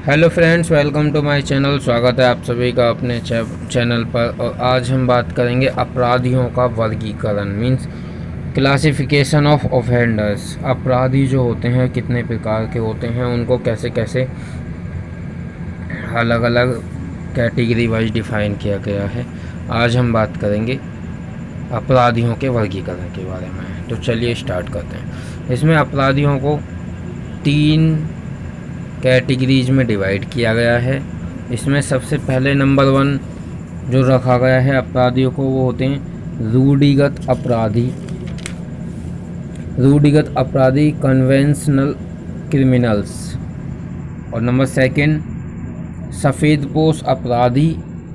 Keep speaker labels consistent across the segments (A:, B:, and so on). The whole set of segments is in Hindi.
A: Hello friends, welcome to my channel. स्वागत है आप सभी का अपने चैनल पर। और आज हम बात करेंगे अपराधियों का वर्गीकरण, मींस क्लासिफिकेशन ऑफ ऑफेंडर्स। अपराधी जो होते हैं कितने प्रकार के होते हैं, उनको कैसे कैसे अलग अलग कैटेगरी वाइज डिफाइन किया गया है। आज हम बात करेंगे अपराधियों के वर्गीकरण के बारे में। तो चलिए स्टार्ट करते हैं। इसमें अपराधियों को 3 कैटेगरीज में डिवाइड किया गया है। इसमें सबसे पहले नंबर 1 जो रखा गया है अपराधियों को, वो होते हैं रूढ़िगत अपराधी। रूढ़िगत अपराधी कन्वेंशनल क्रिमिनल्स। और नंबर 2 सफ़ेदपोश अपराधी।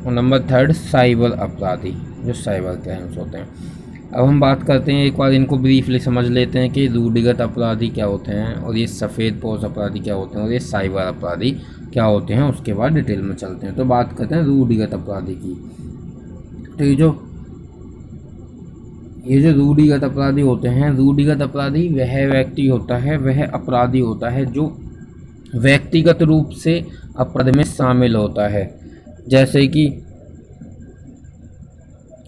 A: और नंबर 3 साइबर अपराधी, जो साइबर क्राइम्स होते हैं। अब हम बात करते हैं, एक बार इनको ब्रीफली समझ लेते हैं कि रूढ़िगत अपराधी क्या होते हैं, और ये सफ़ेदपोश अपराधी क्या होते हैं, और ये साइबर अपराधी क्या होते हैं। उसके बाद डिटेल में चलते हैं। तो बात करते हैं रूढ़िगत अपराधी की। तो ये जो रूढ़िगत अपराधी होते हैं, रूढ़िगत अपराधी वह व्यक्ति होता है, वह अपराधी होता है जो व्यक्तिगत रूप से अपराध में शामिल होता है। जैसे कि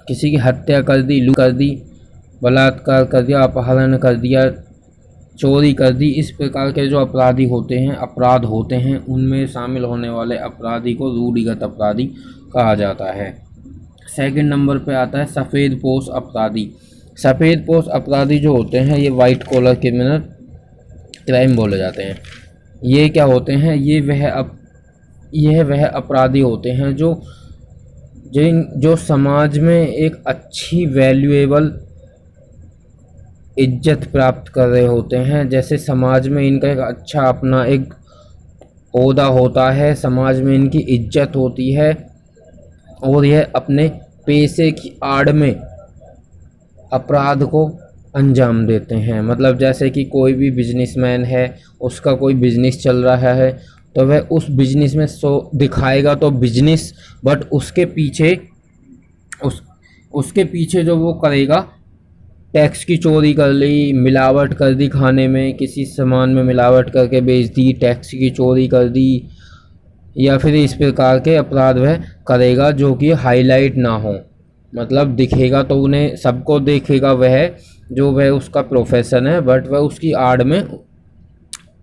A: किसी की हत्या कर दी, लूट कर दी, बलात्कार कर दिया, अपहरण कर दिया, चोरी कर दी। इस प्रकार के जो अपराधी होते हैं, अपराध होते हैं, उनमें शामिल होने वाले अपराधी को रूढ़िगत अपराधी कहा जाता है। 2 नंबर पे आता है सफ़ेदपोश अपराधी। सफ़ेदपोश अपराधी जो होते हैं, ये वाइट कॉलर क्रिमिनल क्राइम बोले जाते हैं। ये क्या होते हैं, यह वह अपराधी होते हैं जो समाज में एक अच्छी वैल्यूएबल इज्जत प्राप्त कर रहे होते हैं। जैसे समाज में इनका एक अच्छा अपना एक ओहदा होता है, समाज में इनकी इज्जत होती है, और यह अपने पैसे की आड़ में अपराध को अंजाम देते हैं। मतलब जैसे कि कोई भी बिजनेसमैन है, उसका कोई बिजनेस चल रहा है, तो वह उस बिजनेस में दिखाएगा तो बिजनेस, बट उसके पीछे जो वो करेगा, टैक्स की चोरी कर ली, मिलावट कर दी, खाने में किसी सामान में मिलावट करके बेच दी, टैक्स की चोरी कर दी, या फिर इस प्रकार के अपराध वह करेगा जो कि हाईलाइट ना हो। मतलब दिखेगा तो उन्हें सबको देखेगा वह उसका प्रोफेशन है, बट वह उसकी आड़ में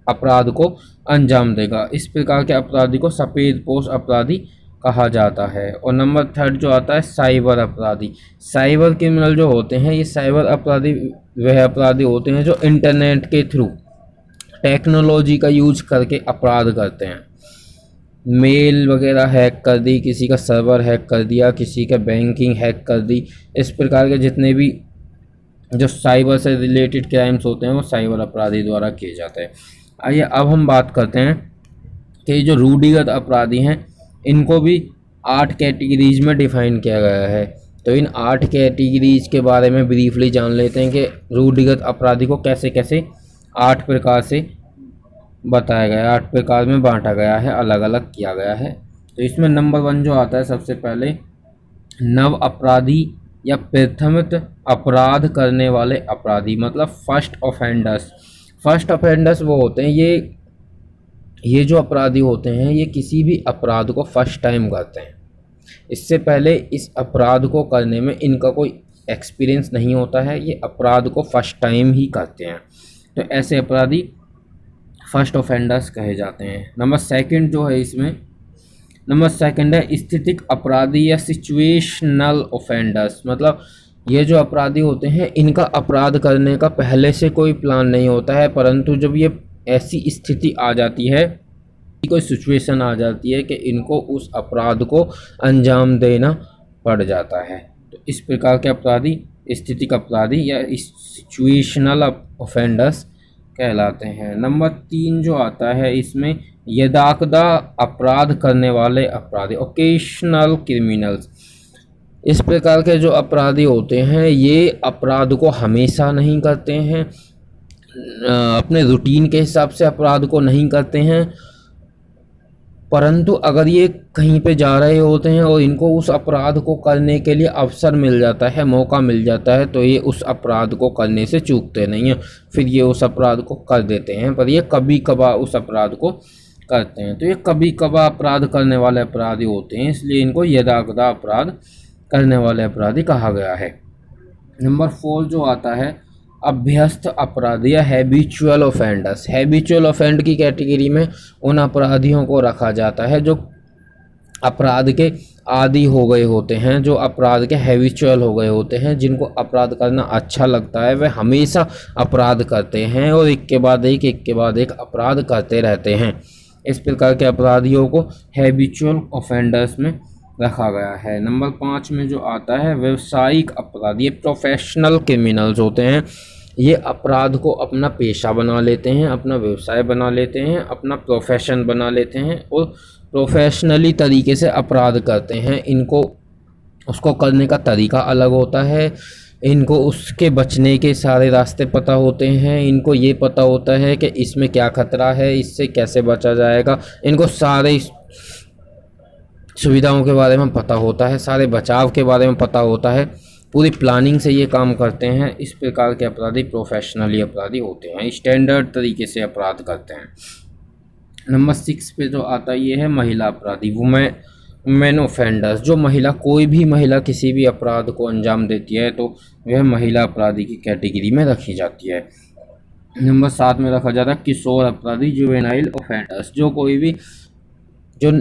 A: अपराध को अंजाम देगा। इस प्रकार के अपराधी को सफ़ेदपोश अपराधी कहा जाता है। और नंबर 3 जो आता है साइबर अपराधी। साइबर क्रिमिनल जो होते हैं, ये साइबर अपराधी वह अपराधी होते हैं जो इंटरनेट के थ्रू टेक्नोलॉजी का यूज करके अपराध करते हैं। मेल वगैरह हैक कर दी, किसी का सर्वर हैक कर दिया, किसी का बैंकिंग हैक कर दी। इस प्रकार के जितने भी जो साइबर से रिलेटेड क्राइम्स होते हैं, वो साइबर अपराधी द्वारा किए जाते हैं। आइए अब हम बात करते हैं कि जो रूढ़िगत अपराधी हैं, इनको भी 8 कैटेगरीज में डिफाइन किया गया है। तो इन 8 कैटेगरीज के बारे में ब्रीफली जान लेते हैं कि रूढ़िगत अपराधी को कैसे कैसे 8 प्रकार से बताया गया है, 8 प्रकार में बांटा गया है, अलग अलग किया गया है। तो इसमें नंबर 1 जो आता है सबसे पहले, नव अपराधी या प्रथमित अपराध करने वाले अपराधी, मतलब फर्स्ट ऑफेंडर्स। फर्स्ट ऑफेंडर्स वो होते हैं, ये जो अपराधी होते हैं, ये किसी भी अपराध को फर्स्ट टाइम करते हैं। इससे पहले इस अपराध को करने में इनका कोई एक्सपीरियंस नहीं होता है, ये अपराध को फर्स्ट टाइम ही करते हैं। तो ऐसे अपराधी फर्स्ट ऑफेंडर्स कहे जाते हैं। नंबर 2 जो है इसमें, नंबर 2 है स्थितिक अपराधी या सिचुएशनल ऑफेंडर्स। मतलब ये जो अपराधी होते हैं, इनका अपराध करने का पहले से कोई प्लान नहीं होता है, परंतु जब ये ऐसी स्थिति आ जाती है, कोई सिचुएशन आ जाती है कि इनको उस अपराध को अंजाम देना पड़ जाता है, तो इस प्रकार के अपराधी स्थितिक अपराधी या सिचुएशनल ऑफेंडर्स कहलाते हैं। नंबर 3 जो आता है इसमें, यदाकदा अपराध करने वाले अपराधी, ओकेशनल क्रिमिनल्स। इस प्रकार के जो अपराधी होते हैं, ये अपराध को हमेशा नहीं करते हैं, अपने रूटीन के हिसाब से अपराध को नहीं करते हैं, परंतु अगर ये कहीं पे जा रहे होते हैं और इनको उस अपराध को करने के लिए अवसर मिल जाता है, मौका मिल जाता है, तो ये उस अपराध को करने से चूकते नहीं हैं, फिर ये उस अपराध को कर देते हैं। पर ये कभी कभार उस अपराध को करते हैं। तो ये कभी कभार अपराध करने वाले अपराधी होते हैं, इसलिए इनको यदाकदा अपराध करने वाले अपराधी कहा गया है। नंबर 4 जो आता है अभ्यस्त अपराधी या हैबिचुअल ऑफेंडर्स। हैबिचुअल ऑफेंड की कैटेगरी में उन अपराधियों को रखा जाता है जो अपराध के आदी हो गए होते हैं, जो अपराध के हैबिचुअल हो गए होते हैं, जिनको अपराध करना अच्छा लगता है, वे हमेशा अपराध करते हैं और एक के बाद एक अपराध करते रहते हैं। इस प्रकार के अपराधियों को हैबिचुअल ऑफेंडर्स में रखा गया है। नंबर 5 में जो आता है व्यवसायिक अपराधी, ये प्रोफेशनल क्रिमिनल्स होते हैं। ये अपराध को अपना पेशा बना लेते हैं, अपना व्यवसाय बना लेते हैं, अपना प्रोफेशन बना लेते हैं और प्रोफेशनली तरीके से अपराध करते हैं। इनको उसको करने का तरीका अलग होता है, इनको उसके बचने के सारे रास्ते पता होते हैं, इनको ये पता होता है कि इसमें क्या खतरा है, इससे कैसे बचा जाएगा, इनको सारे सुविधाओं के बारे में पता होता है, सारे बचाव के बारे में पता होता है, पूरी प्लानिंग से ये काम करते हैं। इस प्रकार के अपराधी प्रोफेशनली अपराधी होते हैं, स्टैंडर्ड तरीके से अपराध करते हैं। नंबर 6 पे जो आता है ये है महिला अपराधी, वुमेन ऑफेंडर्स। जो महिला, कोई भी महिला किसी भी अपराध को अंजाम देती है तो वह महिला अपराधी की कैटेगरी में रखी जाती है। नंबर 7 में रखा जाता है किशोर अपराधी, जुवेनाइल ऑफेंडर्स। जो कोई भी जो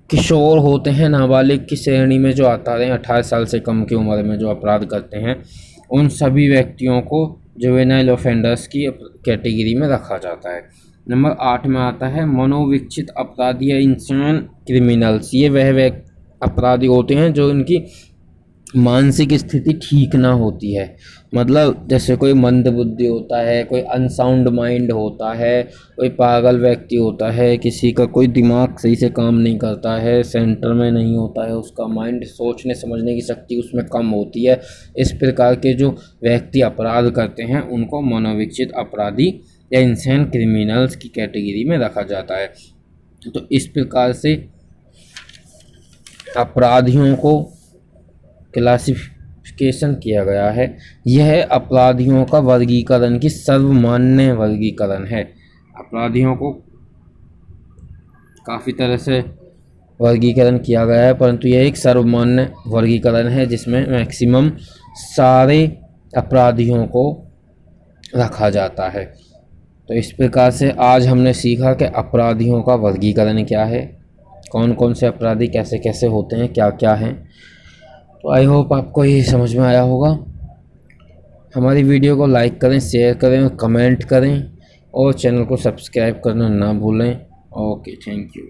A: किशोर होते हैं, नाबालिग की श्रेणी में जो आता है, 18 साल से कम की उम्र में जो अपराध करते हैं, उन सभी व्यक्तियों को जुवेनाइल ऑफेंडर्स की कैटेगरी में रखा जाता है। नंबर 8 में आता है मनोविक्षित अपराधी या इंसान क्रिमिनल्स। ये वह अपराधी होते हैं जो इनकी मानसिक स्थिति ठीक ना होती है, मतलब जैसे कोई मंदबुद्धि होता है, कोई अनसाउंड माइंड होता है, कोई पागल व्यक्ति होता है, किसी का कोई दिमाग सही से काम नहीं करता है, सेंटर में नहीं होता है, उसका माइंड सोचने समझने की शक्ति उसमें कम होती है। इस प्रकार के जो व्यक्ति अपराध करते हैं उनको मनोविक्षित अपराधी या इंसान क्रिमिनल्स की कैटेगरी में रखा जाता है। तो इस प्रकार से अपराधियों को क्लासिफिकेशन किया गया है। यह अपराधियों का वर्गीकरण की सर्वमान्य वर्गीकरण है। अपराधियों को काफ़ी तरह से वर्गीकरण किया गया है, परंतु यह एक सर्वमान्य वर्गीकरण है जिसमें मैक्सिमम सारे अपराधियों को रखा जाता है। तो इस प्रकार से आज हमने सीखा कि अपराधियों का वर्गीकरण क्या है, कौन कौन से अपराधी कैसे कैसे होते हैं, क्या क्या हैं। तो आई होप आपको ये समझ में आया होगा। हमारी वीडियो को लाइक करें, शेयर करें और कमेंट करें और चैनल को सब्सक्राइब करना ना भूलें। Okay, thank you.